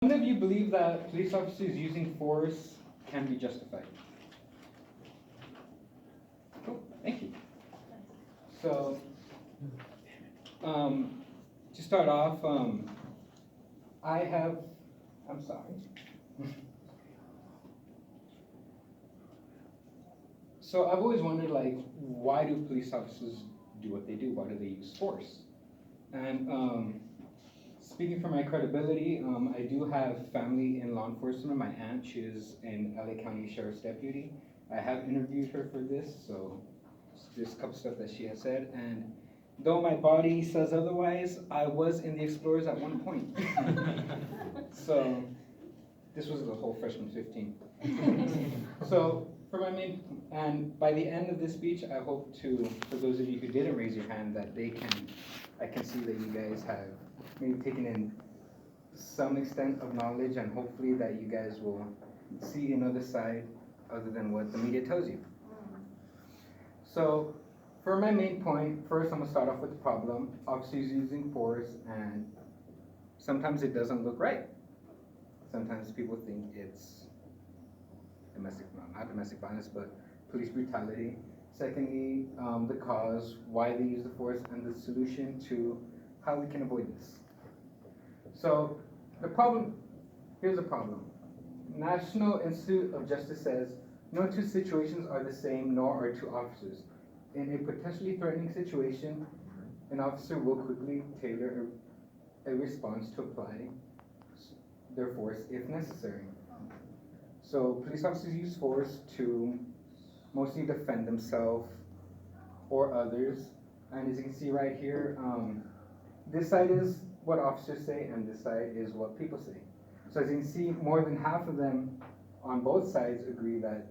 How many of you believe that police officers using force can be justified? Cool, thank you. So, to start off, I'm sorry. So I've always wondered, like, why do police officers do what they do? Why do they use force? And speaking for my credibility, I do have family in law enforcement. My aunt, she is an LA County Sheriff's Deputy. I have interviewed her for this, so there's a couple stuff that she has said. And though my body says otherwise, I was in the Explorers at one point. So this was the whole freshman 15. So for my main, and by the end of this speech, I hope to, for those of you who didn't raise your hand, that I can see that you guys have maybe taken in some extent of knowledge, and hopefully that you guys will see another side other than what the media tells you. So for my main point, first I'm gonna start off with the problem. Officers using force, and sometimes it doesn't look right. Sometimes people think it's not domestic violence, but police brutality. Secondly, the cause, why they use the force, and the solution to how we can avoid this. So here's the problem. National Institute of Justice says, no two situations are the same, nor are two officers. In a potentially threatening situation, an officer will quickly tailor a response to apply their force if necessary. So police officers use force to mostly defend themselves or others. And as you can see right here, this side is what officers say, and this side is what people say. So as you can see, more than half of them on both sides agree that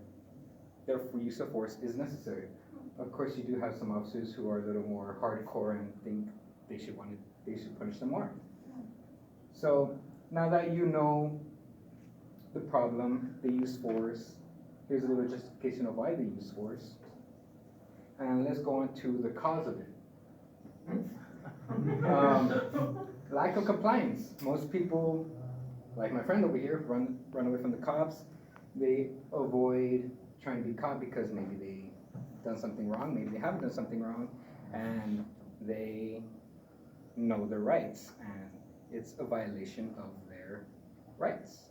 their use of force is necessary. Of course, you do have some officers who are a little more hardcore and think they should punish them more. So now that you know the problem, they use force, here's a little justification of why they use force. And let's go on to the cause of it. Lack of compliance. Most people, like my friend over here, run away from the cops. They avoid trying to be caught because maybe they done something wrong, maybe they haven't done something wrong, and they know their rights, and it's a violation of their rights.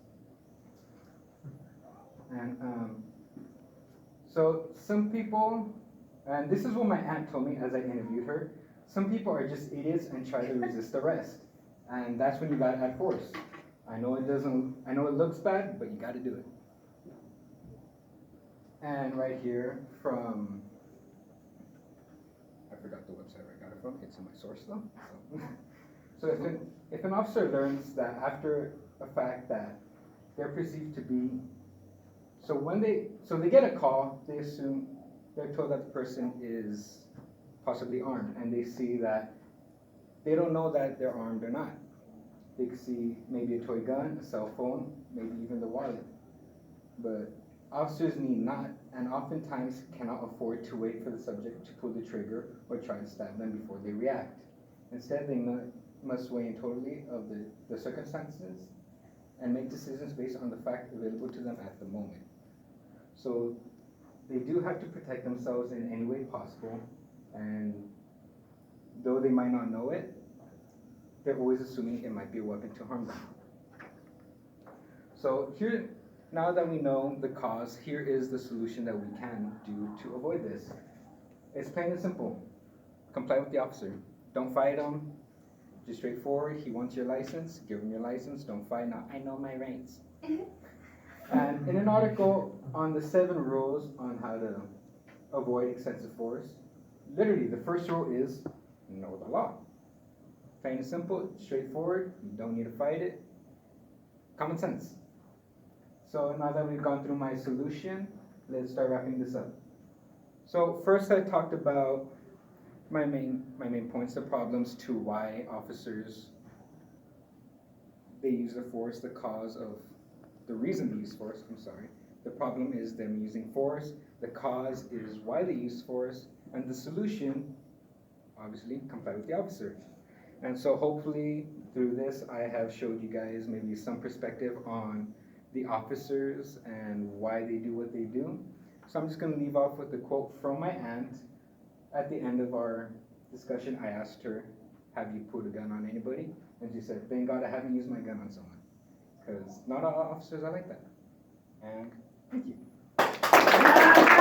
And so some people, and this is what my aunt told me as I interviewed her, some people are just idiots and try to resist arrest. And that's when you gotta add force. I know it looks bad, but you gotta do it. And right here from, I forgot the website where I got it from, it's in my source though. So if an officer learns that after a fact that they're perceived to be, so they get a call, they're told that the person is possibly armed, and they see that they don't know that they're armed or not. They can see maybe a toy gun, a cell phone, maybe even the wallet. But officers need not, and oftentimes cannot afford to wait for the subject to pull the trigger or try to stab them before they react. Instead, they must weigh in totally of the circumstances and make decisions based on the fact available to them at the moment. So they do have to protect themselves in any way possible, and though they might not know it, they're always assuming it might be a weapon to harm them. So here, now that we know the cause, here is the solution that we can do to avoid this. It's plain and simple. Comply with the officer. Don't fight him. Just straightforward. He wants your license. Give him your license. Don't fight. Now, I know my rights. And in an article on the 7 rules on how to avoid excessive force, literally the first rule is know the law. Plain and simple, straightforward. You don't need to fight it. Common sense. So now that we've gone through my solution, let's start wrapping this up. So first I talked about my main points, the problems to why officers, they use the force, the reason they use force, The problem is them using force, the cause is why they use force, and the solution, obviously, comply with the officer. And so hopefully through this, I have showed you guys maybe some perspective on the officers and why they do what they do. So I'm just gonna leave off with a quote from my aunt. At the end of our discussion, I asked her, have you put a gun on anybody? And she said, thank God I haven't used my gun on someone. Because not all officers are like that. And thank you.